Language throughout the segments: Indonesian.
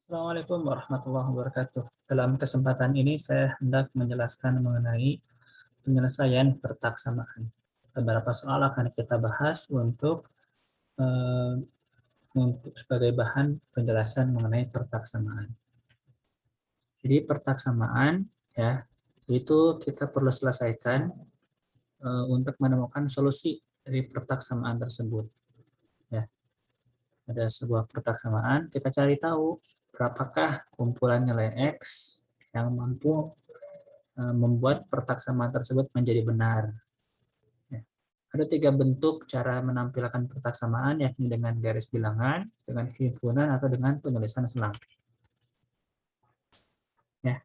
Assalamualaikum warahmatullahi wabarakatuh. Dalam kesempatan ini saya hendak menjelaskan mengenai penyelesaian pertaksamaan. Beberapa soal akan kita bahas eh, untuk sebagai bahan penjelasan mengenai pertaksamaan. Jadi pertaksamaan ya itu kita perlu selesaikan untuk menemukan solusi dari pertaksamaan tersebut. Ya, ada sebuah pertaksamaan, kita cari tahu berapakah kumpulan nilai X yang mampu membuat pertaksamaan tersebut menjadi benar. Ya. Ada 3 bentuk cara menampilkan pertaksamaan, yakni dengan garis bilangan, dengan himpunan, atau dengan penulisan selang. Ya.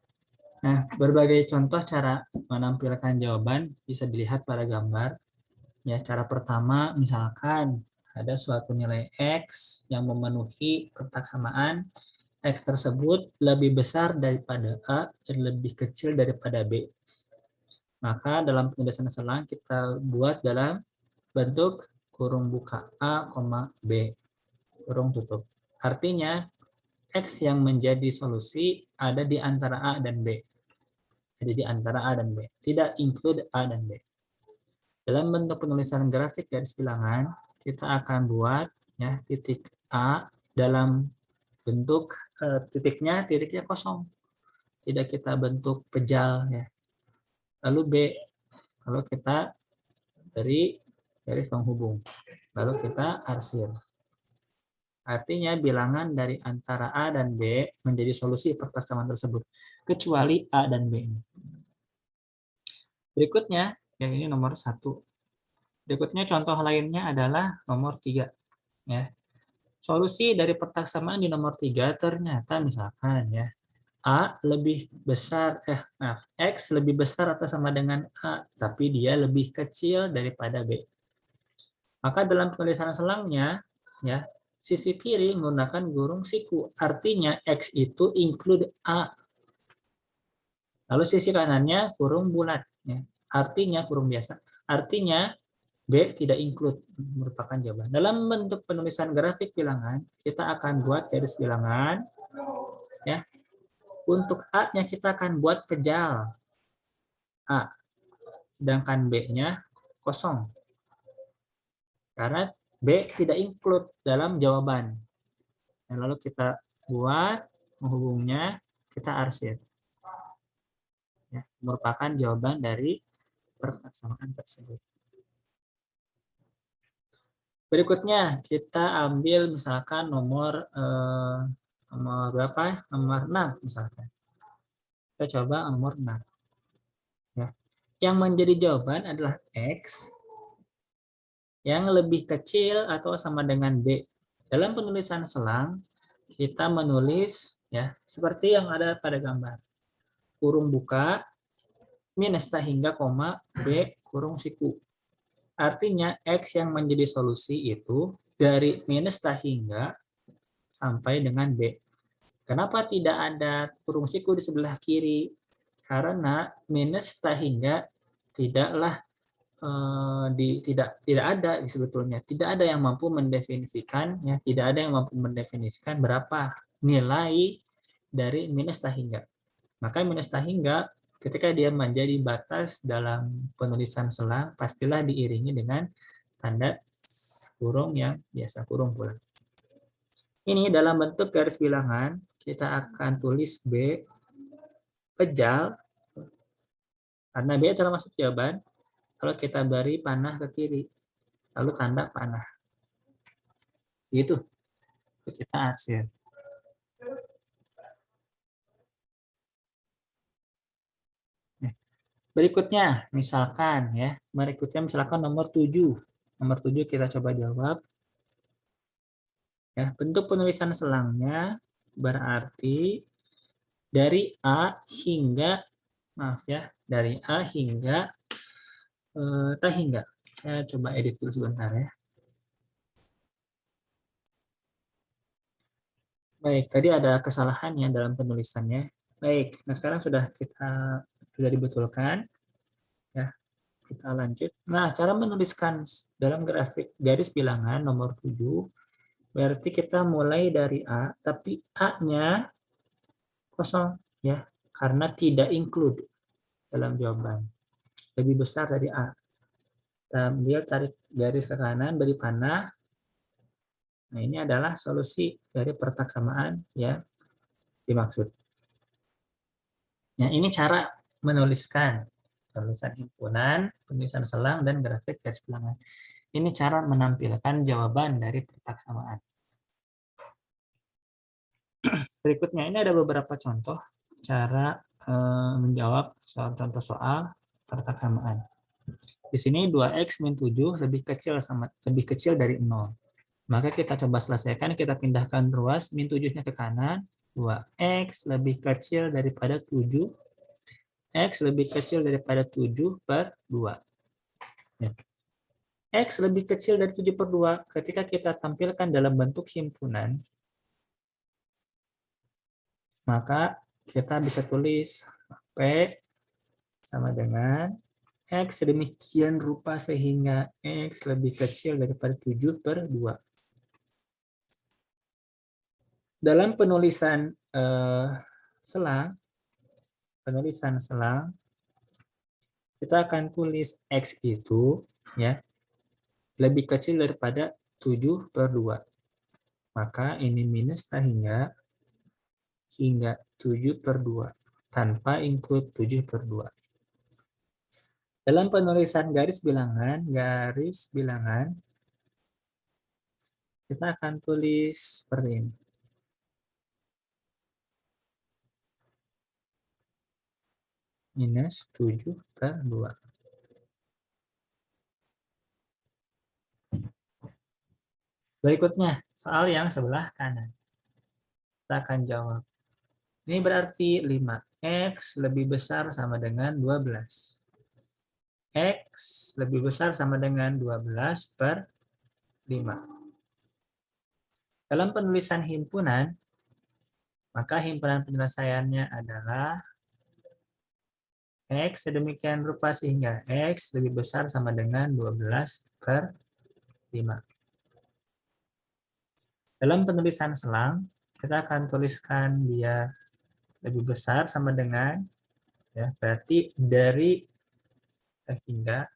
Nah, berbagai contoh cara menampilkan jawaban bisa dilihat pada gambar. Ya, cara pertama, misalkan ada suatu nilai X yang memenuhi pertaksamaan, X tersebut lebih besar daripada A dan lebih kecil daripada B. Maka dalam penulisan selang kita buat dalam bentuk kurung buka A, B, kurung tutup. Artinya, X yang menjadi solusi ada di antara A dan B. Ada di antara A dan B. Tidak include A dan B. Dalam bentuk penulisan grafik garis bilangan, kita akan buat ya titik A dalam bentuk titiknya kosong. Tidak kita bentuk pejal ya. Lalu B, kalau kita dari garis penghubung. Lalu kita arsir. Artinya bilangan dari antara A dan B menjadi solusi pertaksamaan tersebut, kecuali A dan B. Berikutnya, yang ini nomor 1. Berikutnya contoh lainnya adalah nomor 3. Ya. Solusi dari pertaksamaan di nomor 3 ternyata misalkan ya, A lebih besar, X lebih besar atau sama dengan A, tapi dia lebih kecil daripada B. Maka dalam penulisan selangnya, ya, sisi kiri menggunakan gurung siku. Artinya X itu include A. Lalu sisi kanannya kurung bulat. Ya. Artinya kurung biasa. Artinya B tidak include, merupakan jawaban. Dalam bentuk penulisan grafik bilangan, kita akan buat garis bilangan. Ya. Untuk A-nya kita akan buat pejal. A. Sedangkan B-nya kosong. Karena B tidak include dalam jawaban. Dan lalu kita buat menghubungnya, kita arsir. Ya, merupakan jawaban dari pertaksamaan tersebut. Berikutnya kita ambil misalkan nomor berapa? Nomor 6 misalkan. Kita coba nomor 6. Ya. Yang menjadi jawaban adalah X yang lebih kecil atau sama dengan B. Dalam penulisan selang, kita menulis ya seperti yang ada pada gambar. Kurung buka, minus hingga koma, B kurung siku. Artinya X yang menjadi solusi itu dari minus hingga sampai dengan B. Kenapa tidak ada kurung siku di sebelah kiri? Karena minus hingga tidaklah tidak ada sebetulnya, tidak ada yang mampu mendefinisikan ya, tidak ada yang mampu mendefinisikan berapa nilai dari minus hingga. Maka minus hingga ketika dia menjadi batas dalam penulisan selang, pastilah diiringi dengan tanda kurung yang biasa, kurung bulat. Ini dalam bentuk garis bilangan, kita akan tulis B pejal, karena B termasuk jawaban. Kalau kita beri panah ke kiri, lalu tanda panah. Gitu. Kita arsir. Berikutnya, misalkan ya, nomor 7. Nomor 7 kita coba jawab. Ya, bentuk penulisan selangnya berarti dari A hingga dari A hingga hingga. Saya coba edit dulu sebentar ya. Baik, tadi ada kesalahan ya dalam penulisannya. Baik, nah sekarang sudah dibetulkan. Ya, kita lanjut. Nah, cara menuliskan dalam grafik garis bilangan nomor 7 berarti kita mulai dari A, tapi A-nya kosong ya, karena tidak include dalam jawaban. Lebih besar dari A. Ambil tarik garis ke kanan, beri panah. Nah, ini adalah solusi dari pertak samaan yang dimaksud. Nah, ini cara menuliskan penulisan himpunan, penulisan selang, dan grafik garis bilangan. Ini cara menampilkan jawaban dari pertak samaan. Berikutnya, ini ada beberapa contoh cara menjawab contoh soal pertak samaan. Di sini 2x min 7 lebih kecil dari 0. Maka kita coba selesaikan, kita pindahkan ruas min 7-nya ke kanan, 2x lebih kecil daripada 7, x lebih kecil daripada 7 per 2. Ya. X lebih kecil dari 7 per 2, ketika kita tampilkan dalam bentuk himpunan, maka kita bisa tulis P sama dengan X sedemikian rupa sehingga X lebih kecil daripada 7 per 2. Dalam penulisan selang, kita akan tulis X itu ya lebih kecil daripada 7 per 2. Maka ini minus hingga 7 per 2 tanpa include 7 per 2. Dalam penulisan garis bilangan, kita akan tulis seperti ini. Minus 7 per 2. Berikutnya, soal yang sebelah kanan. Kita akan jawab. Ini berarti 5x lebih besar sama dengan 12. X lebih besar sama dengan 12 per 5. Dalam penulisan himpunan, maka himpunan penyelesaiannya adalah X sedemikian rupa sehingga X lebih besar sama dengan 12 per 5. Dalam penulisan selang, kita akan tuliskan dia lebih besar sama dengan, ya berarti dari hingga,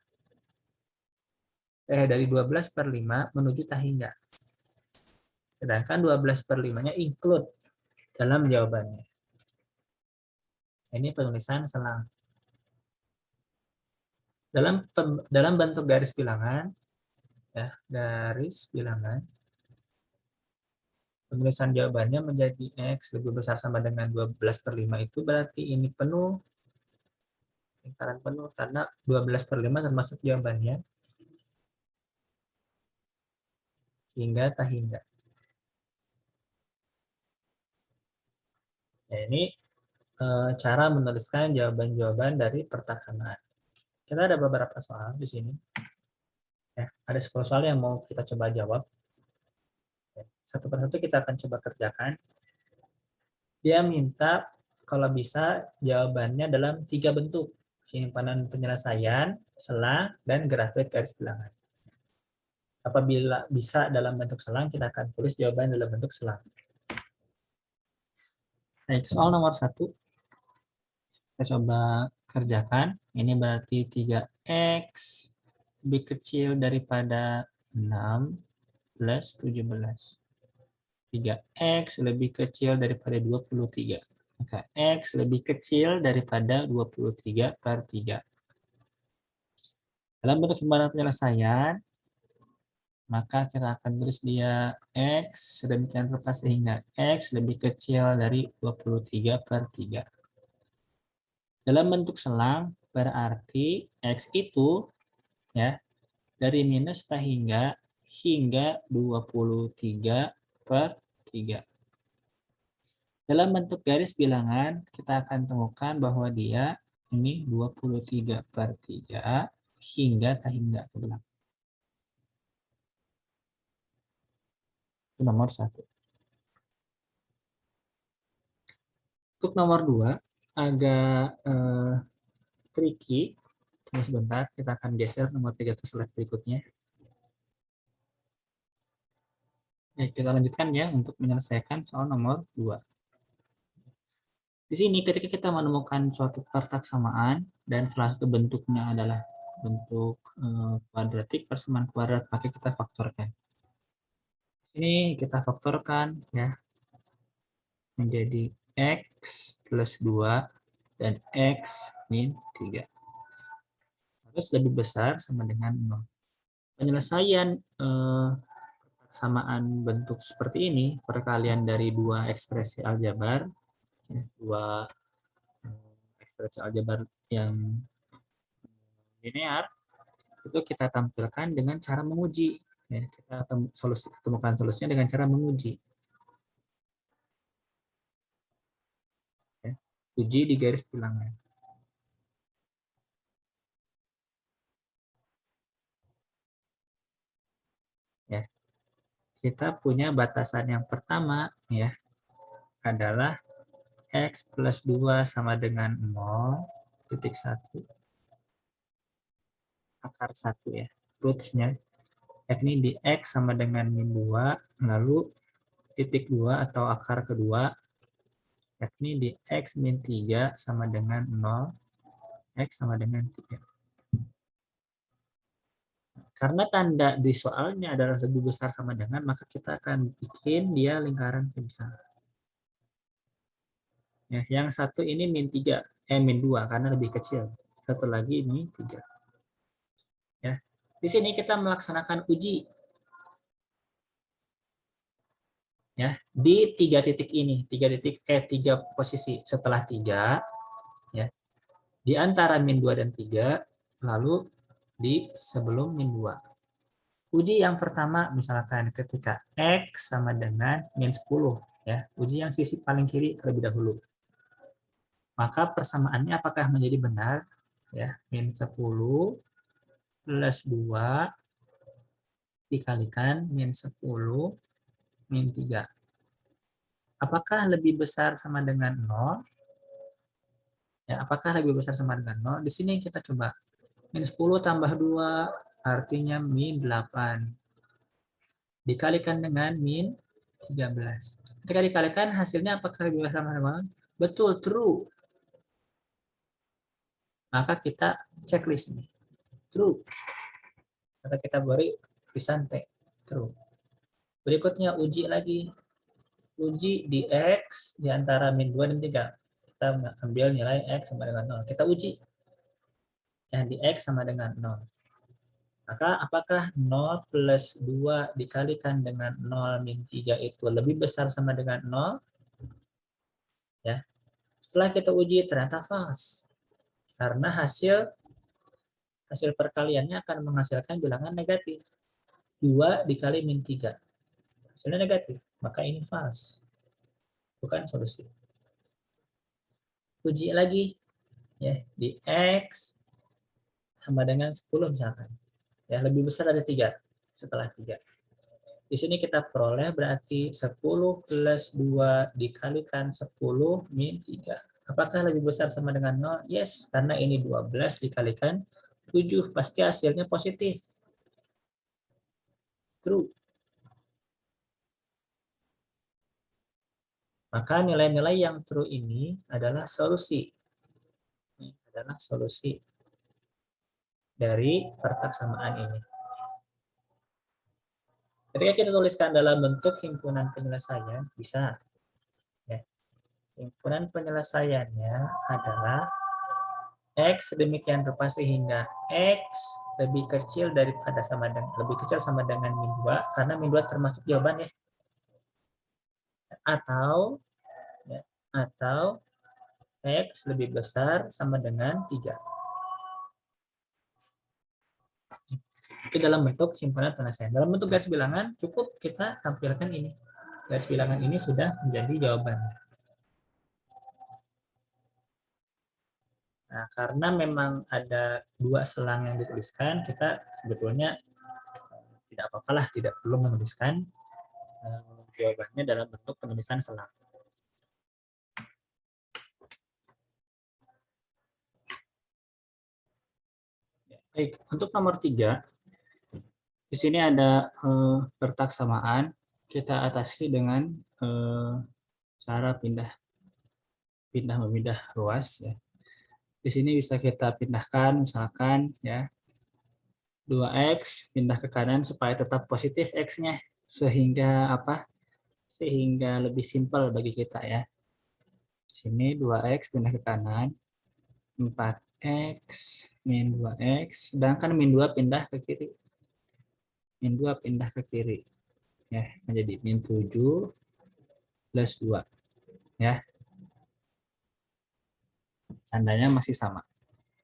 dari 12 per 5 menuju hingga. Sedangkan 12 per 5-nya include dalam jawabannya. Ini penulisan selang. Dalam bentuk garis bilangan, ya, penulisan jawabannya menjadi X lebih besar sama dengan 12 per 5 itu berarti ini penuh, lingkaran penuh, karena 12 per 5 termasuk jawabannya, hingga tak hingga. Ya, ini cara menuliskan jawaban-jawaban dari pertak samaan. Kita ada beberapa soal di sini. Ya, ada 10 soal yang mau kita coba jawab. Ya, satu persatu kita akan coba kerjakan. Dia minta kalau bisa jawabannya dalam 3 bentuk. Simpanan penyelesaian, selang, dan grafik garis bilangan. Apabila bisa dalam bentuk selang, kita akan tulis jawaban dalam bentuk selang. Baik, soal nomor 1. Kita coba kerjakan. Ini berarti 3x lebih kecil daripada 6 plus 17. 3x lebih kecil daripada 23. Maka x lebih kecil daripada 23 per 3. Dalam bentuk himpunan penyelesaian, maka kita akan tulis dia x sedemikian rupa sehingga x lebih kecil dari 23 per 3. Dalam bentuk selang, berarti x itu ya dari minus hingga 23 per 3. Dalam bentuk garis bilangan, kita akan temukan bahwa dia ini 23 per 3 hingga tak hingga ke belakang. Itu nomor 1. Untuk nomor 2, agak tricky. Tunggu sebentar, kita akan geser nomor 3 ke slide berikutnya. Kita lanjutkan ya untuk menyelesaikan soal nomor 2. Di sini ketika kita menemukan suatu pertak samaan dan salah satu bentuknya adalah bentuk kuadratik, persamaan kuadrat, maka kita faktorkan. Ini kita faktorkan ya menjadi x plus 2 dan x min 3. Harus lebih besar sama dengan 0. Penyelesaian samaan bentuk seperti ini, perkalian dari dua ekspresi aljabar, dua ekspresi aljabar yang linear, itu kita tampilkan dengan cara menguji. Ya, kita temukan solusinya dengan cara menguji. Ya, uji di garis bilangan. Ya, kita punya batasan yang pertama ya adalah x plus 2 sama dengan 0,1 akar 1 ya. Roots-nya yakni di x sama dengan min 2, lalu titik 2 atau akar kedua yakni di x min 3 sama dengan 0, x sama dengan 3. Karena tanda di soalnya adalah lebih besar sama dengan, maka kita akan bikin dia lingkaran kencang. Ya, yang satu ini min 3, min 2 karena lebih kecil. Satu lagi ini 3. Ya. Di sini kita melaksanakan uji. Ya, di 3 titik ini, 3 posisi setelah 3 ya. Di antara min 2 dan 3, lalu di sebelum min 2. Uji yang pertama misalkan ketika x sama dengan min 10 ya. Uji yang sisi paling kiri terlebih dahulu. Maka persamaannya apakah menjadi benar? Ya, min 10 plus 2 dikalikan min 10 min 3. Apakah lebih besar sama dengan 0? Ya, apakah lebih besar sama dengan 0? Di sini kita coba. Min 10 tambah 2 artinya min 8. Dikalikan dengan min 13. Ketika dikalikan hasilnya apakah lebih besar sama dengan 0? Betul, true. Maka kita checklist ini. True. Maka kita beri tulisan T. True. Berikutnya uji lagi. Uji di X di antara min 2 dan 3. Kita ambil nilai X sama dengan 0. Kita uji. Yang di X sama dengan 0. Maka apakah 0 plus 2 dikalikan dengan 0 min 3 itu lebih besar sama dengan 0? Ya. Setelah kita uji ternyata false. Karena hasil perkaliannya akan menghasilkan bilangan negatif. 2 dikali min 3. Hasilnya negatif. Maka ini false. Bukan solusi. Uji lagi. Ya, di X sama dengan 10 misalkan. Ya, lebih besar dari 3 setelah 3. Di sini kita peroleh berarti 10 plus 2 dikalikan 10 min 3. Apakah lebih besar sama dengan 0? Yes, karena ini 12 dikalikan 7. Pasti hasilnya positif. True. Maka nilai-nilai yang true ini adalah solusi. Ini adalah solusi dari pertaksamaan ini. Ketika kita tuliskan dalam bentuk himpunan penyelesaian, bisa. Ya. Himpunan penyelesaiannya adalah X sedemikian rupa sehingga X lebih kecil daripada sama dengan min 2 karena min 2 termasuk jawaban ya. Atau X lebih besar sama dengan 3. Itu dalam bentuk simpanan penyelesaian. Dalam bentuk garis bilangan cukup kita tampilkan ini. Garis bilangan ini sudah menjadi jawaban. Nah, karena memang ada 2 selang yang dituliskan, kita sebetulnya tidak apa-apalah, tidak perlu menuliskan jawabannya dalam bentuk penulisan selang. Baik, untuk nomor 3, di sini ada pertaksamaan, kita atasi dengan cara pindah memindah ruas ya. Di sini bisa kita pindahkan misalkan ya 2x pindah ke kanan supaya tetap positif x-nya sehingga apa? Sehingga lebih simpel bagi kita ya. Di sini 2x pindah ke kanan, 4x min 2x, sedangkan min 2 pindah ke kiri. Min 2 pindah ke kiri ya, menjadi min 7 plus 2 ya. Tandanya masih sama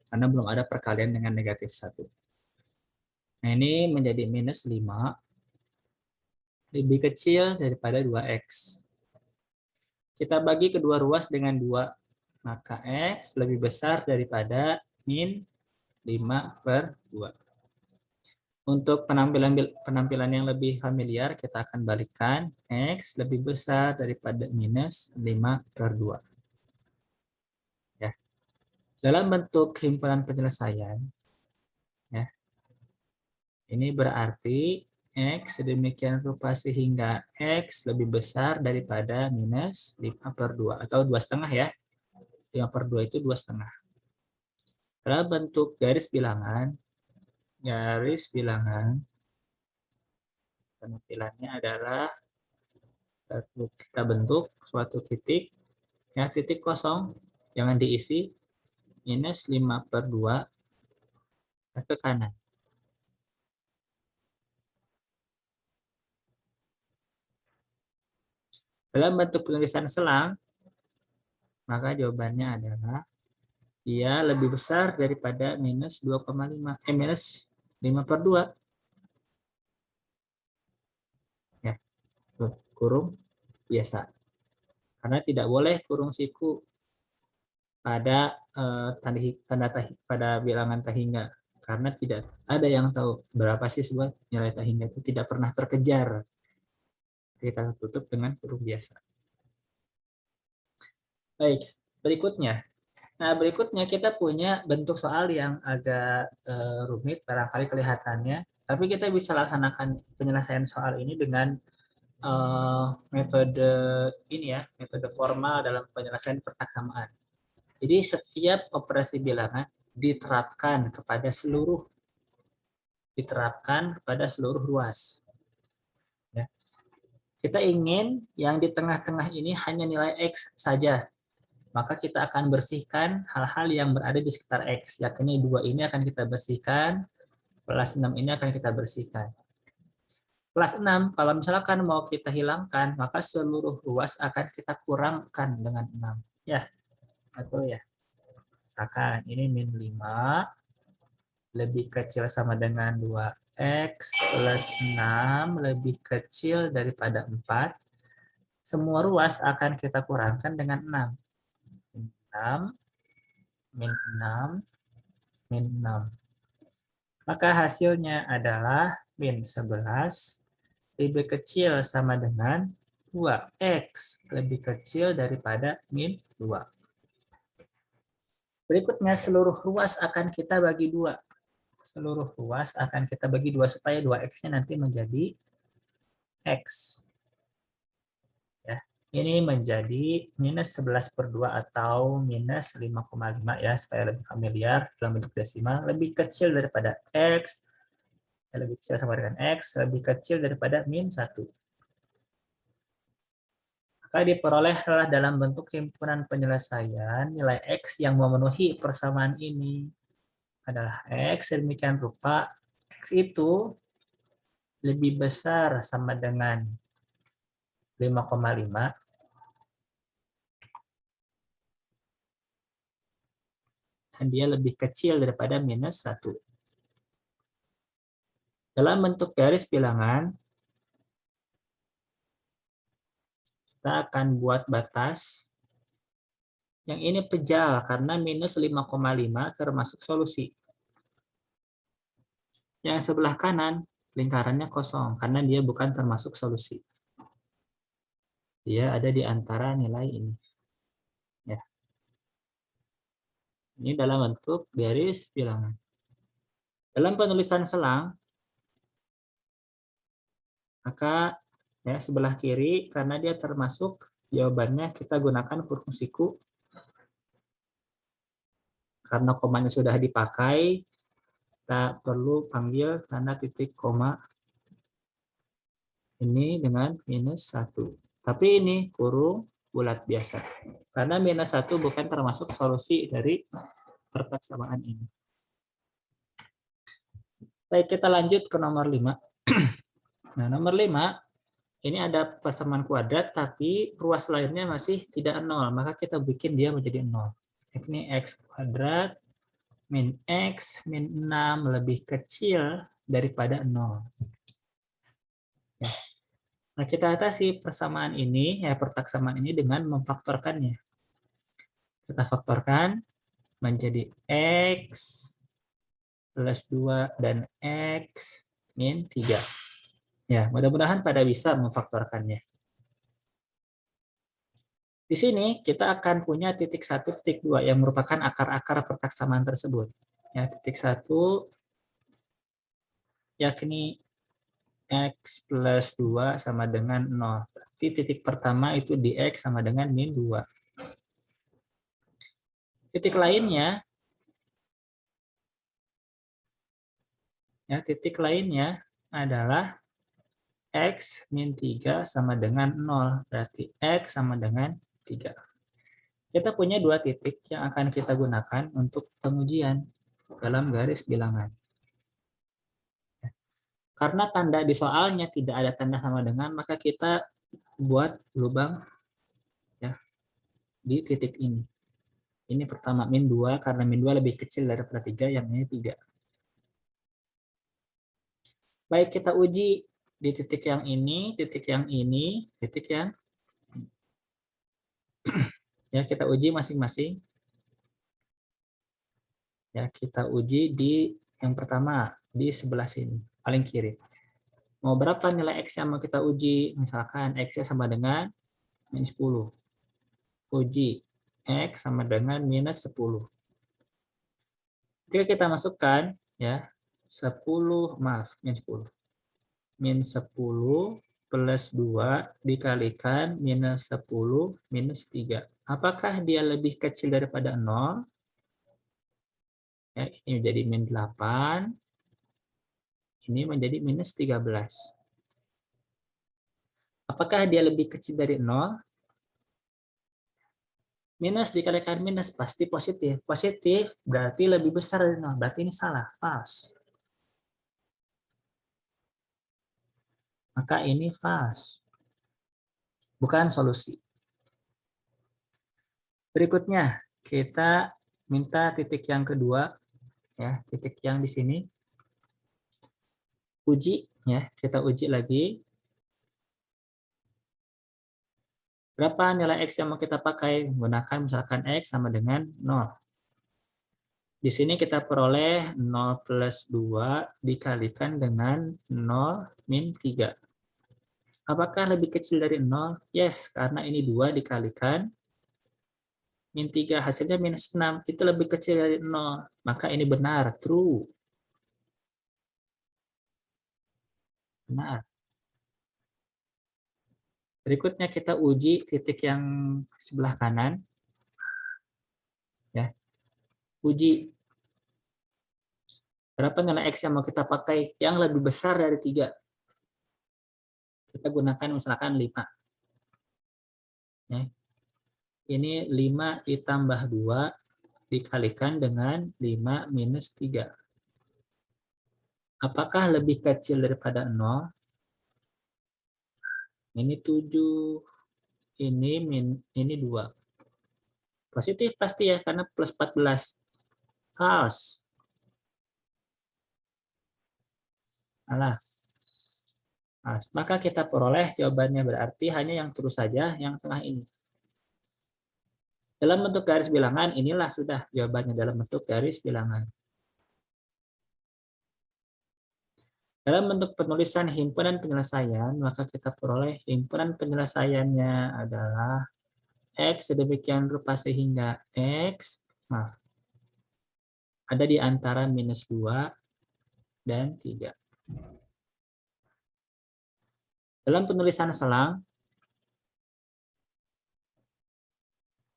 karena belum ada perkalian dengan negatif 1. Nah, ini menjadi minus 5 lebih kecil daripada 2x. Kita bagi kedua ruas dengan 2, maka x lebih besar daripada min 5/2. Untuk penampilan yang lebih familiar, kita akan balikkan x lebih besar daripada minus 5/2. Ya. Dalam bentuk himpunan penyelesaian, ya, ini berarti x sedemikian rupa sehingga x lebih besar daripada minus 5/2 atau 2,5 ya. 5/2 itu 2,5. Dalam bentuk garis bilangan penampilannya adalah kita bentuk suatu titik ya, titik kosong jangan diisi, minus 5/2 ke kanan. Dalam bentuk penulisan selang, maka jawabannya adalah ia lebih besar daripada minus 2,5 minus 5/2 ya, kurung biasa karena tidak boleh kurung siku pada pada bilangan tak hingga, karena tidak ada yang tahu berapa sih sebuah nilai tak hingga, itu tidak pernah terkejar. Kita tutup dengan kurung biasa. Baik, berikutnya. Nah, berikutnya kita punya bentuk soal yang agak rumit barangkali kelihatannya, tapi kita bisa laksanakan penyelesaian soal ini dengan metode ini ya, metode formal dalam penyelesaian persamaan. Jadi setiap operasi bilangan diterapkan kepada seluruh ruas. Ya. Kita ingin yang di tengah-tengah ini hanya nilai X saja. Maka kita akan bersihkan hal-hal yang berada di sekitar X. Yakni 2 ini akan kita bersihkan, plus 6 ini akan kita bersihkan. Plus 6, kalau misalkan mau kita hilangkan, maka seluruh ruas akan kita kurangkan dengan 6. Ya, betul ya. Misalkan ini min 5 lebih kecil sama dengan 2x plus 6 lebih kecil daripada 4. Semua ruas akan kita kurangkan dengan 6. Min 6, min 6. Maka hasilnya adalah min 11 lebih kecil sama dengan 2x lebih kecil daripada min 2. Berikutnya seluruh ruas akan kita bagi 2. Seluruh ruas akan kita bagi 2 supaya 2x-nya nanti menjadi x. Ya. Ini menjadi minus 11/2 atau minus 5,5 ya, supaya lebih familiar dalam bentuk desimal, lebih kecil daripada x, lebih kecil sama dengan x, lebih kecil daripada min 1. Maka diperolehlah dalam bentuk himpunan penyelesaian nilai x yang memenuhi persamaan ini adalah x sedemikian rupa x itu lebih besar sama dengan 5,5 dan dia lebih kecil daripada minus 1. Dalam bentuk garis bilangan, kita akan buat batas. Yang ini pejal karena minus 5,5 termasuk solusi. Yang sebelah kanan, lingkarannya kosong karena dia bukan termasuk solusi. Dia ada di antara nilai ini. Ya. Ini dalam bentuk garis bilangan. Dalam penulisan selang, maka ya sebelah kiri karena dia termasuk jawabannya kita gunakan kurung siku. Karena komanya sudah dipakai, kita perlu panggil tanda titik koma ini dengan -1. Tapi ini kurung bulat biasa. Karena -1 bukan termasuk solusi dari persamaan ini. Baik, kita lanjut ke nomor 5. Nah, nomor 5, ini ada persamaan kuadrat, tapi ruas lainnya masih tidak 0. Maka kita bikin dia menjadi 0. Ini x kuadrat min x min 6 lebih kecil daripada 0. Ya. Nah, kita atasi persamaan ini, persamaan ini dengan memfaktorkannya. Kita faktorkan menjadi x plus 2 dan x min 3. Ya, mudah-mudahan pada bisa memfaktorkannya. Di sini kita akan punya titik 1, titik 2 yang merupakan akar-akar persamaan tersebut. Ya, titik 1 yakni x plus 2 sama dengan 0. Berarti titik pertama itu di x sama dengan min 2. Titik lainnya, titik lainnya adalah x min 3 sama dengan 0. Berarti x sama dengan 3. Kita punya dua titik yang akan kita gunakan untuk pengujian dalam garis bilangan. Karena tanda di soalnya tidak ada tanda sama dengan, maka kita buat lubang ya di titik ini. Ini pertama min 2, karena min 2 lebih kecil daripada 3, yang ini 3. Baik, kita uji di titik yang ini, titik yang ini, titik yang ya kita uji masing-masing. Ya, kita uji di yang pertama di sebelah sini, paling kiri. Mau berapa nilai X yang mau kita uji? Misalkan X-nya sama dengan min 10. Uji X sama dengan minus 10. Jika kita masukkan, ya, 10, maaf, min 10. Min 10 plus 2 dikalikan minus 10 minus 3. Apakah dia lebih kecil daripada 0? Ya, ini menjadi min 8. Ini menjadi minus 13. Apakah dia lebih kecil dari 0? Minus dikalikan minus pasti positif. Positif berarti lebih besar dari 0. Berarti ini salah, false. Maka ini false. Bukan solusi. Berikutnya, kita minta titik yang kedua, ya, titik yang di sini. Uji, ya, kita uji lagi. Berapa nilai X yang mau kita pakai? Menggunakan misalkan X sama dengan 0. Di sini kita peroleh 0 plus 2 dikalikan dengan 0 min 3. Apakah lebih kecil dari 0? Yes, karena ini 2 dikalikan min 3, hasilnya minus 6. Itu lebih kecil dari 0. Maka ini benar, true. Benar. Berikutnya kita uji titik yang sebelah kanan. Ya. Uji berapa nilai X yang mau kita pakai yang lebih besar dari 3. Kita gunakan misalkan 5. Ya. Ini 5 ditambah 2 dikalikan dengan 5 minus 3. Apakah lebih kecil daripada 0? Ini 7. Ini 2. Positif pasti ya, karena plus 14. False. Salah. False. Maka kita peroleh jawabannya berarti hanya yang terus saja, yang tengah ini. Dalam bentuk garis bilangan, inilah sudah jawabannya dalam bentuk garis bilangan. Dalam bentuk penulisan himpunan penyelesaian, maka kita peroleh himpunan penyelesaiannya adalah X sedemikian rupa sehingga X ada di antara minus 2 dan 3. Dalam penulisan selang,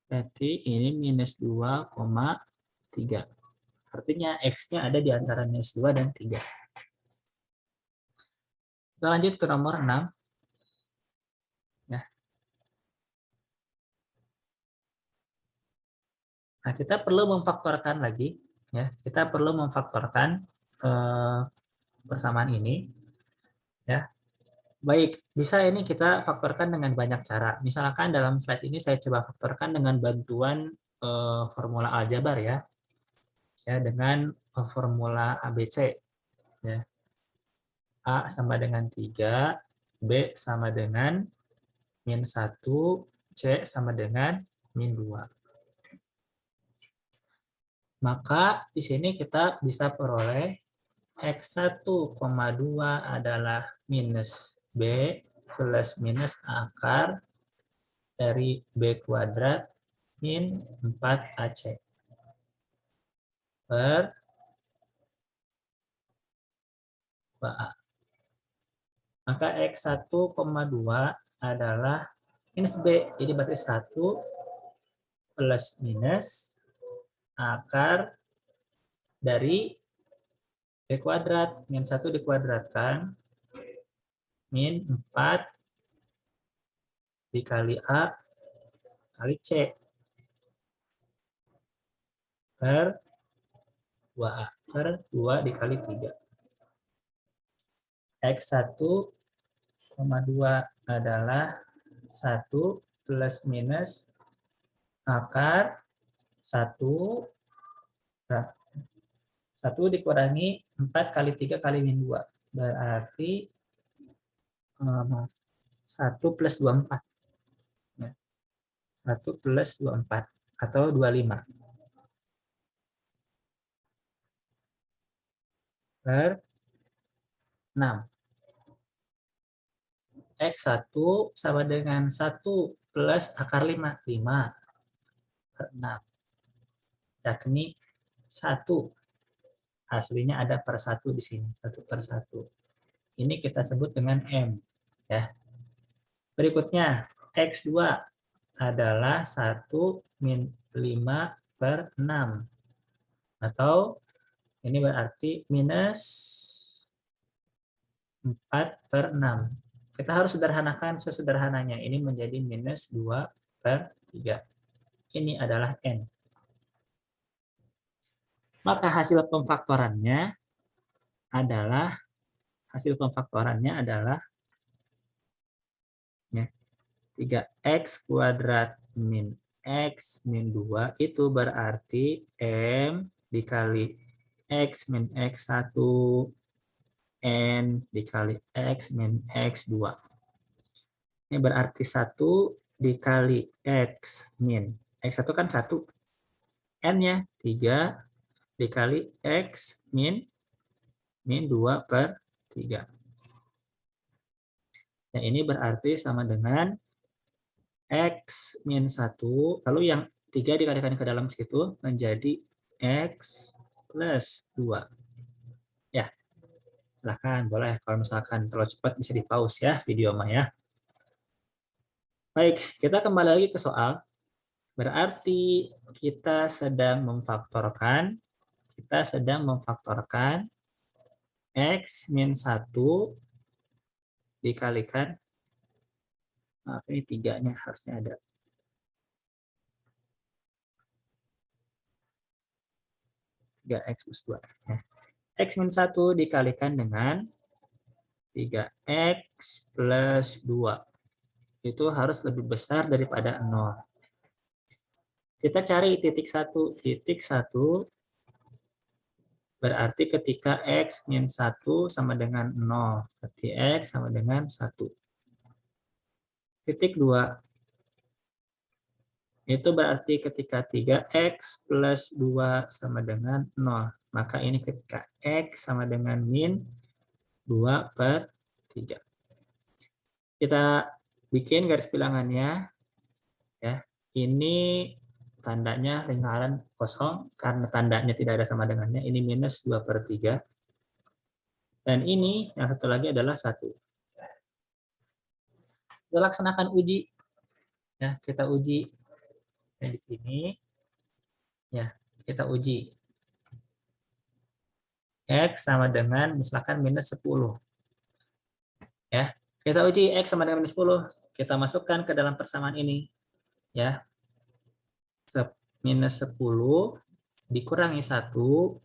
berarti ini minus 2, 3. Artinya X-nya ada di antara minus 2 dan 3. Kita lanjut ke nomor 6. Ya. Nah, kita perlu memfaktorkan lagi. Ya, kita perlu memfaktorkan persamaan ini. Ya, baik, bisa ini kita faktorkan dengan banyak cara. Misalkan dalam slide ini saya coba faktorkan dengan bantuan formula aljabar ya. Ya, dengan formula ABC. Ya. A sama dengan 3, B sama dengan min 1, C sama dengan min 2. Maka di sini kita bisa peroleh X1,2 adalah minus B plus minus akar dari B kuadrat min 4AC per 2A. Maka X1,2 adalah minus B. Jadi berarti 1 plus minus akar dari B kuadrat. Min 1 dikuadratkan. Min 4 dikali A kali C. Per 2A. Per 2 dikali 3. X1,2 adalah 1 plus minus akar 1 dikurangi 4 kali 3 kali min 2. Berarti 1 plus 24. 1 plus 24 atau 25. Per 6. X1 sama dengan 1 plus akar 5. 5 per 6. Yakni 1. Aslinya ada per 1 di sini. 1 per 1. Ini kita sebut dengan M. Ya. Berikutnya, X2 adalah 1 min 5 per 6. Atau ini berarti minus 4 per 6. Kita harus sederhanakan sesederhananya. Ini menjadi minus 2 per 3. Ini adalah N. Maka hasil pemfaktorannya adalah ya, 3x kuadrat min x min 2 itu berarti M dikali x min x1 N dikali x min x2. Ini berarti 1 dikali x min. X1 kan 1. N-nya 3 dikali x min 2 per 3. Nah, ini berarti sama dengan X min 1. Lalu yang 3 dikalikan ke dalam situ menjadi X plus 2. Ya, silahkan boleh. Kalau misalkan terlalu cepat bisa di pause ya video mah ya. Baik, kita kembali lagi ke soal. Berarti kita sedang memfaktorkan X min 1 dikalikan, maaf ini 3-nya harusnya ada. X plus 2. X min 1 dikalikan dengan 3X plus 2. Itu harus lebih besar daripada 0. Kita cari titik 1. Titik 1 berarti ketika X min 1 sama dengan 0. Berarti X sama dengan 1. Titik 2. Itu berarti ketika 3X plus 2 sama dengan 0. Maka ini ketika X sama dengan min 2 per 3. Kita bikin garis bilangannya. Ya, ini tandanya lingkaran kosong karena tandanya tidak ada sama dengannya. Ini minus 2 per 3. Dan ini yang satu lagi adalah 1. Kita laksanakan uji. Ya, kita uji di sini. Ya, kita uji. X sama dengan misalkan minus 10. Ya, kita uji X sama dengan minus 10. Kita masukkan ke dalam persamaan ini. Ya, minus 10 dikurangi 1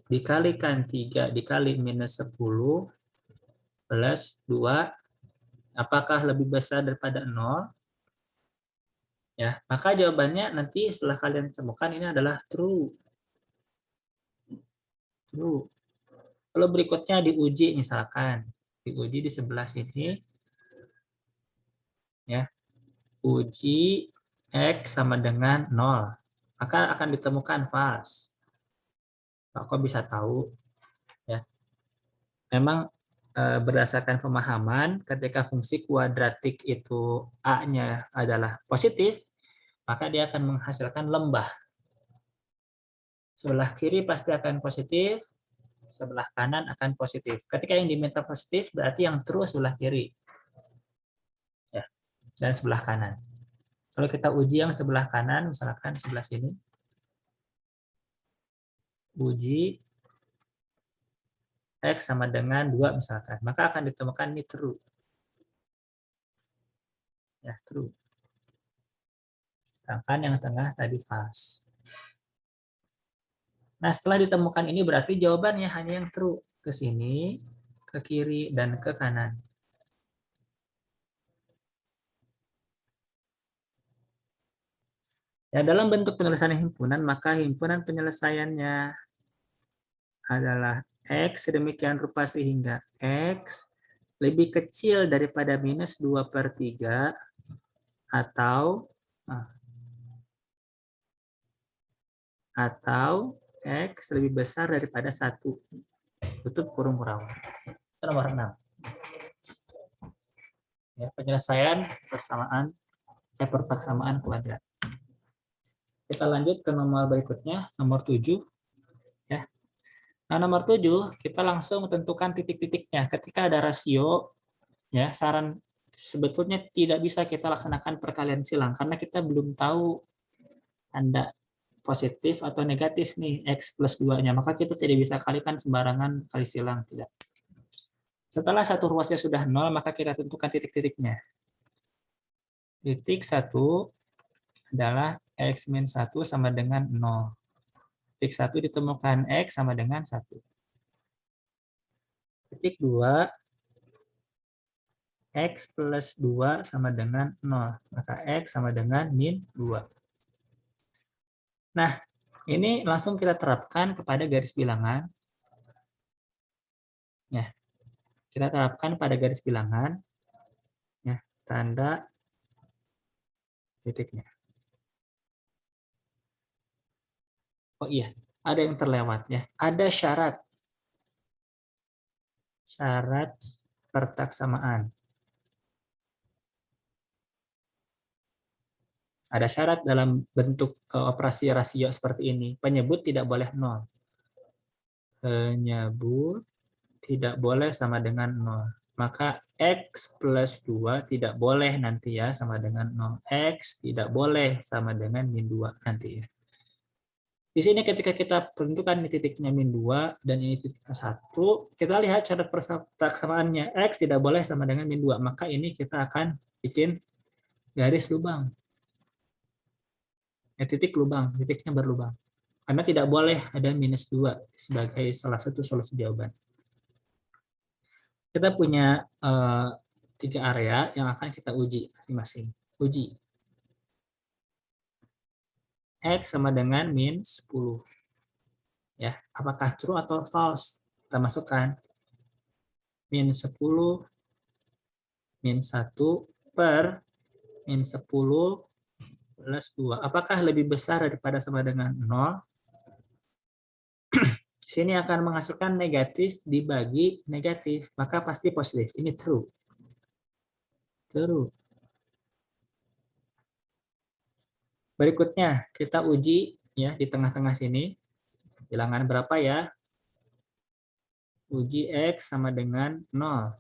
dikalikan 3 dikali minus 10 plus 2. Apakah lebih besar daripada 0? Ya, maka jawabannya nanti setelah kalian temukan ini adalah true. True. Kalau berikutnya diuji misalkan, diuji di sebelah sini, ya, uji X sama dengan 0, maka akan ditemukan false. Kok bisa tahu? Ya, memang berdasarkan pemahaman, ketika fungsi kuadratik itu A-nya adalah positif, maka dia akan menghasilkan lembah. Sebelah kiri pasti akan positif, sebelah kanan akan positif. Ketika yang diminta positif, berarti yang true sebelah kiri. Ya, dan sebelah kanan. Kalau kita uji yang sebelah kanan, misalkan sebelah sini, uji X sama dengan 2 misalkan, maka akan ditemukan ini true. Ya, true. Sedangkan yang tengah tadi false. Nah, setelah ditemukan ini berarti jawabannya hanya yang true. Ke sini, ke kiri, dan ke kanan. Ya, dalam bentuk penyelesaian himpunan, maka himpunan penyelesaiannya adalah X sedemikian rupa sehingga X lebih kecil daripada minus 2/3 atau X lebih besar daripada 1. Tutup kurung kurawal. Nomor 6. Ya, penyelesaian persamaan kuadrat. Kita lanjut ke nomor berikutnya, nomor 7. Ya. Nah, nomor 7, kita langsung tentukan titik-titiknya. Ketika ada rasio, ya, saran sebetulnya tidak bisa kita laksanakan perkalian silang karena kita belum tahu tanda positif atau negatif nih X plus 2-nya, maka kita tidak bisa kalikan sembarangan kali silang, tidak. Setelah satu ruasnya sudah 0, maka kita tentukan titik-titiknya. Titik 1 adalah X min 1 sama dengan 0. Titik 1 ditemukan X sama dengan 1. Titik 2, X plus 2 sama dengan 0. Maka X sama dengan min 2. Nah, ini langsung kita terapkan kepada garis bilangan. Ya, kita terapkan pada garis bilangan. Ya, tanda titiknya. Oh iya, ada yang terlewat ya. Ada syarat. Syarat pertaksamaan. Ada syarat dalam bentuk operasi rasio seperti ini. Penyebut tidak boleh 0. Penyebut tidak boleh sama dengan 0. Maka X plus 2 tidak boleh nanti ya sama dengan 0. X tidak boleh sama dengan min 2 nanti ya. Di sini ketika kita tentukan ini titiknya min 2 dan ini titiknya 1, kita lihat syarat persaksamaannya. X tidak boleh sama dengan min 2. Maka ini kita akan bikin garis lubang. Titik lubang, titiknya berlubang. Karena tidak boleh ada minus 2 sebagai salah satu solusi jawaban. Kita punya 3 area yang akan kita uji masing-masing. Uji. X sama dengan min 10. Ya, apakah true atau false? Kita masukkan. Min 10 min 1 per min 10 plus 2. Apakah lebih besar daripada sama dengan 0? Di sini akan menghasilkan negatif dibagi negatif, maka pasti positif. Ini true. True. Berikutnya, kita uji ya di tengah-tengah sini. Bilangan berapa ya? Uji X sama dengan 0.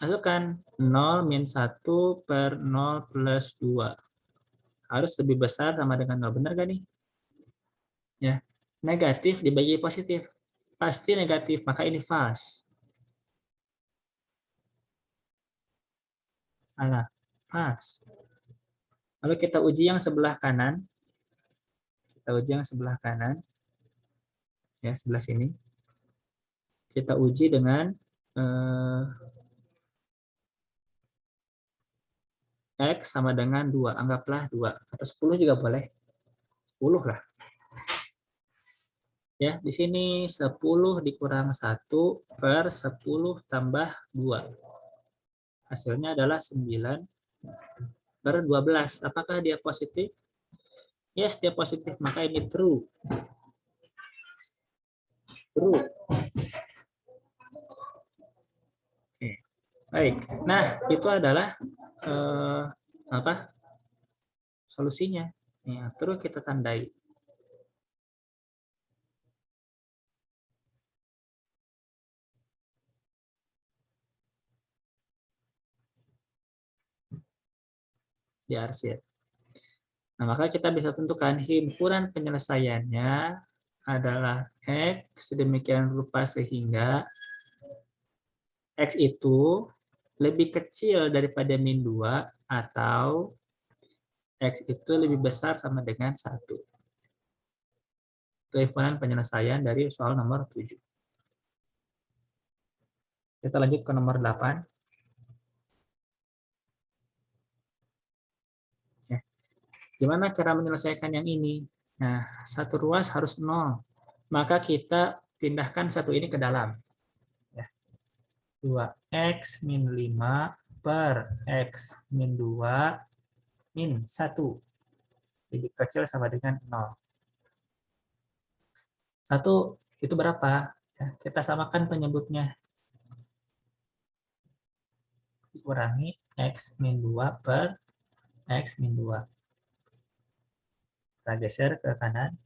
Masukkan 0 min 1 per 0 plus 2. Harus lebih besar sama dengan 0. Benar gak nih? Ya. Negatif dibagi positif. Pasti negatif, maka ini false. Alah, false. Lalu kita uji yang sebelah kanan. Kita uji yang sebelah kanan. Ya, sebelah sini. Kita uji dengan X sama dengan 2. Anggaplah 2. Atau 10 juga boleh. 10 lah. Ya, di sini 10 dikurang 1 per 10 tambah 2. Hasilnya adalah 9 per 12. Apakah dia positif? Yes, dia positif. Maka ini true. True. Oke. Baik. Nah, itu adalah apa? Solusinya. Ya, terus kita tandai. Di arsir. Nah, maka kita bisa tentukan himpunan penyelesaiannya adalah X sedemikian rupa sehingga X itu lebih kecil daripada min 2 atau X itu lebih besar sama dengan 1. Itu himpunan penyelesaian dari soal nomor 7. Kita lanjut ke nomor 8. Ya. Gimana cara menyelesaikan yang ini? Nah, satu ruas harus 0. Maka kita pindahkan satu ini ke dalam. 2x min 5 per x min 2 min 1. Lebih kecil sama dengan 0. 1 itu berapa? Ya, kita samakan penyebutnya. Dikurangi x min 2 per x min 2. Kita geser ke kanan.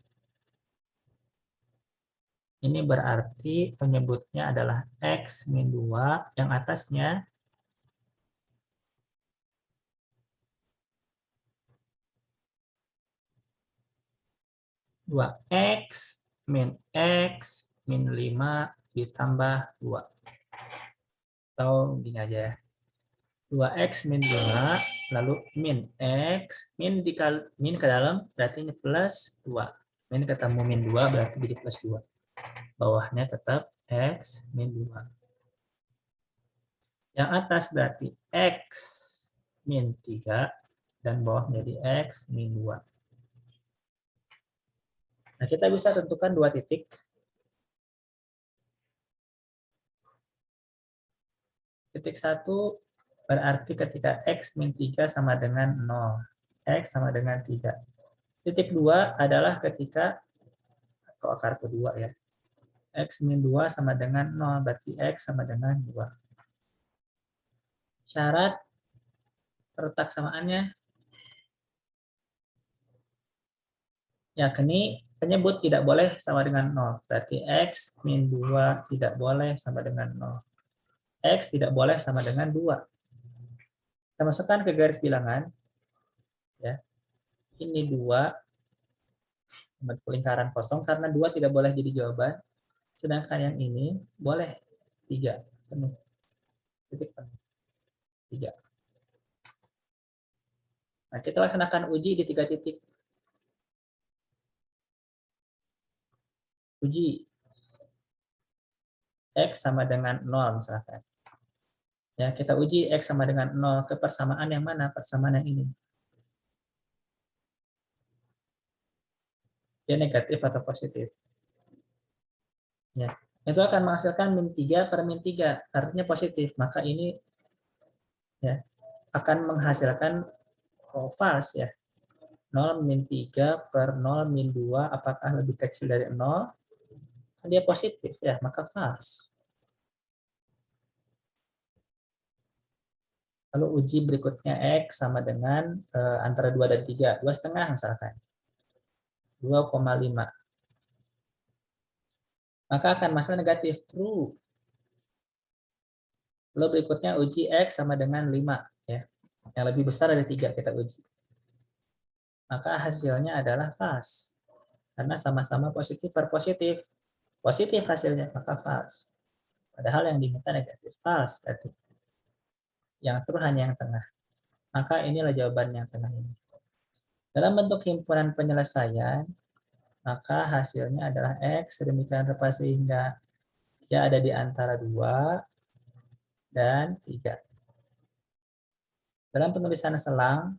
Ini berarti penyebutnya adalah x min 2, yang atasnya 2x min x min 5 ditambah 2. Atau gini aja ya. 2x min 5 lalu min x min ke dalam berarti ini plus 2. Ini ketemu min 2 berarti jadi plus 2. Bawahnya tetap x min 2. Yang atas berarti x min 3 dan bawah menjadi x min 2. Nah, kita bisa tentukan 2 titik. Titik 1 berarti ketika x min 3 sama dengan 0. X sama dengan 3. Titik 2 adalah ketika, atau akar kedua ya, x min 2 sama dengan 0, berarti x sama dengan 2. Syarat letak samaannya, yakni penyebut tidak boleh sama dengan 0. Berarti x min 2 tidak boleh sama dengan 0. X tidak boleh sama dengan 2. Kita masukkan ke garis bilangan. Ya. Ini 2 bentuk lingkaran kosong karena 2 tidak boleh jadi jawaban. Sedangkan yang ini boleh 3 penuh. Titik penuh. 3. Nah, kita laksanakan uji di 3 titik. Uji x sama dengan 0 misalkan. Ya, kita uji x sama dengan 0 ke persamaan yang mana? Persamaan yang ini. Dia negatif atau positif. Ya. Itu akan menghasilkan min 3 per min 3. Artinya positif. Maka ini ya akan menghasilkan false ya. 0 min 3 per 0 min 2 apakah lebih kecil dari 0? Dia positif ya, maka false. Lalu uji berikutnya x sama dengan antara 2 dan 3. 2,5 misalkan. 2,5. Maka akan masalah negatif. True. Lalu berikutnya uji x sama dengan 5. Ya. Yang lebih besar dari 3 kita uji. Maka hasilnya adalah false. Karena sama-sama positif per positif. Positif hasilnya, maka false. Padahal yang diminta negatif. False. Berarti yang true hanya yang tengah. Maka inilah jawaban yang tengah ini. Dalam bentuk himpunan penyelesaian, maka hasilnya adalah X sedemikian rupa sehingga dia ada di antara 2 dan 3. Dalam penulisan selang,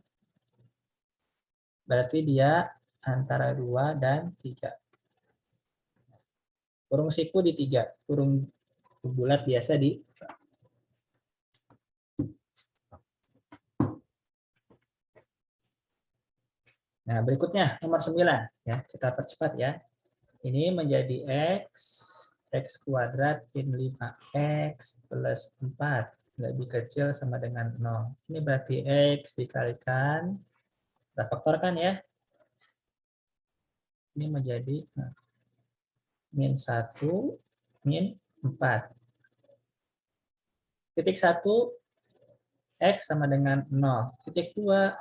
berarti dia antara 2 dan 3. Kurung siku di 3. Kurung bulat biasa di. Nah, berikutnya nomor 9. Ya, kita percepat ya. Ini menjadi X kuadrat min 5X plus 4 lebih kecil sama dengan 0. Ini berarti X dikalikan, kita faktorkan ya. Ini menjadi min 1, min 4. Titik 1, X sama dengan 0. Titik 2,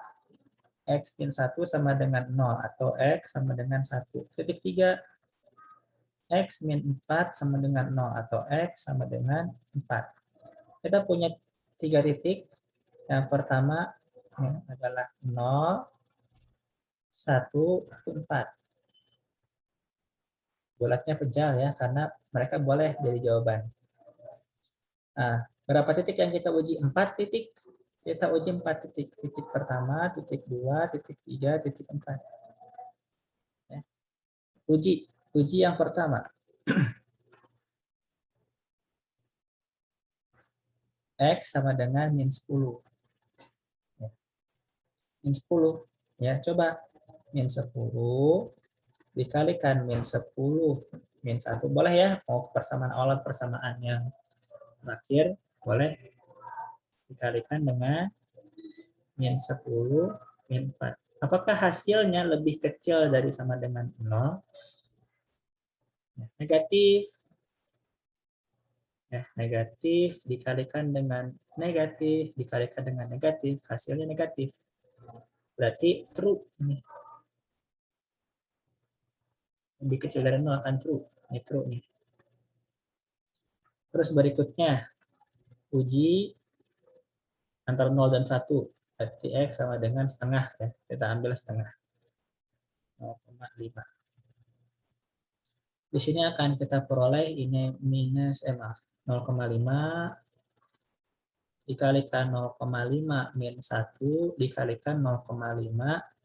X min 1 sama dengan 0 atau X sama dengan 1. Titik 3, X min 4 sama dengan 0 atau X sama dengan 4. Kita punya 3 titik. Yang pertama adalah 0, 1, 4. Bulatnya pejal ya, karena mereka boleh jadi jawaban. Nah, berapa titik yang kita uji? 4 titik. Kita uji 4 titik. Titik pertama, titik 2, titik 3, titik 4. Ya. Uji yang pertama. X sama dengan min 10. Ya. Min 10. Ya, coba. Min 10 dikalikan min 10 min 1. Boleh ya, mau persamaan olah persamaan yang terakhir, boleh dikalikan dengan min 10 min 4. Apakah hasilnya lebih kecil dari sama dengan 0? Negatif. Ya, negatif dikalikan dengan negatif, dikalikan dengan negatif, hasilnya negatif. Berarti true. Lebih kecil dari 0 akan true. Ini true nih. Terus berikutnya, uji antara 0 dan 1. Berarti X sama dengan setengah. Ya. Kita ambil setengah. 0,5. Di sini akan kita peroleh ini minus 0,5 dikalikan 0,5 min 1 dikalikan 0,5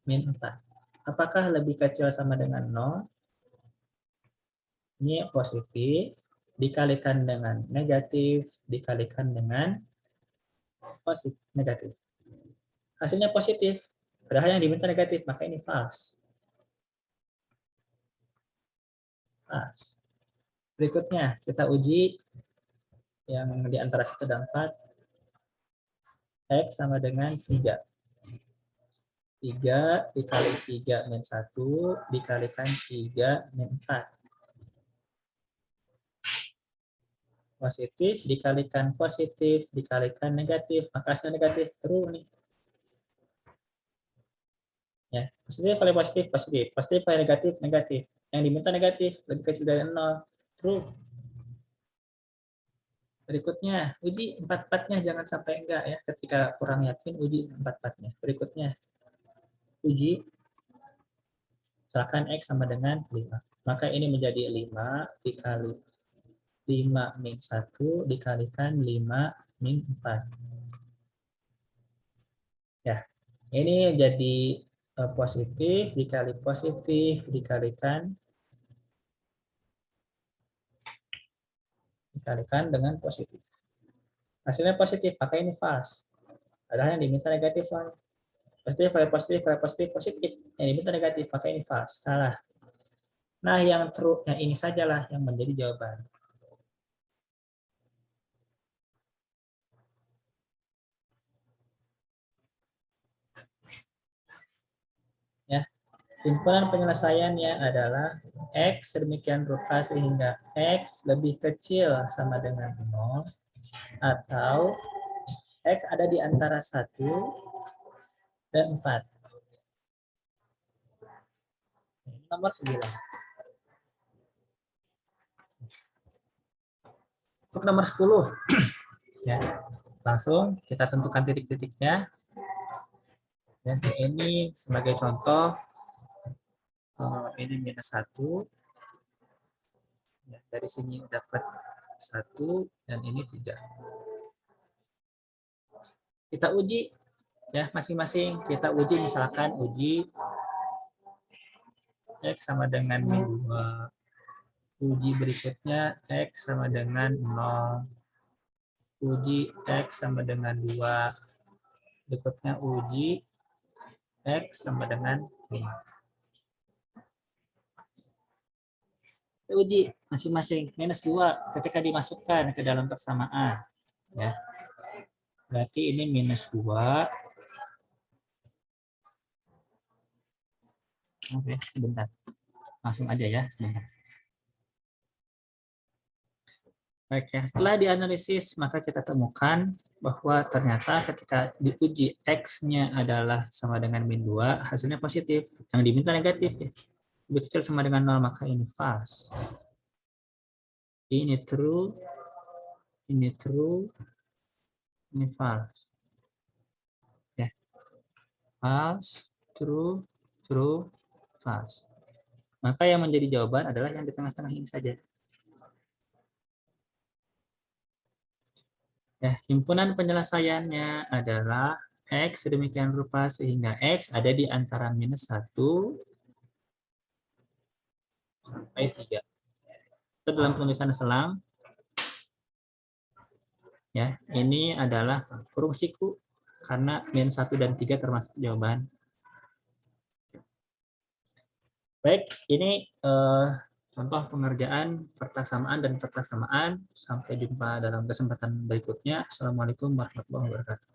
min 4. Apakah lebih kecil sama dengan 0? Ini positif dikalikan dengan negatif dikalikan dengan positif negatif. Hasilnya positif. Padahal yang diminta negatif, maka ini false. False. Berikutnya kita uji yang di antara 1 dan 4. X sama dengan 3. 3 dikali 3 min 1 dikalikan 3 min 4. Positif dikalikan positif dikalikan negatif, maka hasilnya negatif. True nih. Ya, positif kali positif, positif. Positif kali negatif, negatif. Yang diminta negatif, lebih kecil dari 0. True. Berikutnya, uji 4-4-nya jangan sampai enggak ya. Ketika kurang yakin, uji 4-4-nya. Berikutnya, uji misalkan X sama dengan 5. Maka ini menjadi 5 dikali 5 min 1 dikalikan 5 min 4. Ya, ini jadi positif dikali positif dikalikan dengan positif. Hasilnya positif, maka ini false. Padahal yang diminta negatif soalnya. Positif, positif, positif, positif. Yang diminta negatif, maka ini false. Salah. Nah, yang true, yang ini sajalah yang menjadi jawaban. Ya, himpunan penyelesaiannya adalah X sedemikian rupa sehingga X lebih kecil sama dengan 0 atau X ada di antara 1 dan 4. nomor 9. Untuk nomor 10, ya, langsung kita tentukan titik-titiknya. Dan ini sebagai contoh, ini -1. Ya, dari sini dapat 1 dan ini tidak. Kita uji ya masing-masing. Kita uji misalkan uji X sama dengan -2. Uji berikutnya X sama dengan 0. Uji X sama dengan 2. Berikutnya uji X sama dengan 5. Uji masing-masing -2 ketika dimasukkan ke dalam persamaan ya. Berarti ini -2. Oke, sebentar. Langsung aja ya, sebentar. Baik ya, setelah dianalisis maka kita temukan bahwa ternyata ketika diuji X-nya adalah sama dengan -2, hasilnya positif. Yang diminta negatif ya. Lebih kecil sama dengan 0, maka ini false. Ini true, ini true, ini false. Ya. False, true, true, false. Maka yang menjadi jawaban adalah yang di tengah-tengah ini saja. Ya, himpunan penyelesaiannya adalah X sedemikian rupa sehingga X ada di antara -1 sampai 3. Itu dalam penulisan selang. Ya, ini adalah kurung siku karena -1 dan 3 termasuk jawaban. Baik, ini contoh pengerjaan pertasamaan dan pertasamaan. Sampai jumpa dalam kesempatan berikutnya. Assalamualaikum warahmatullahi wabarakatuh.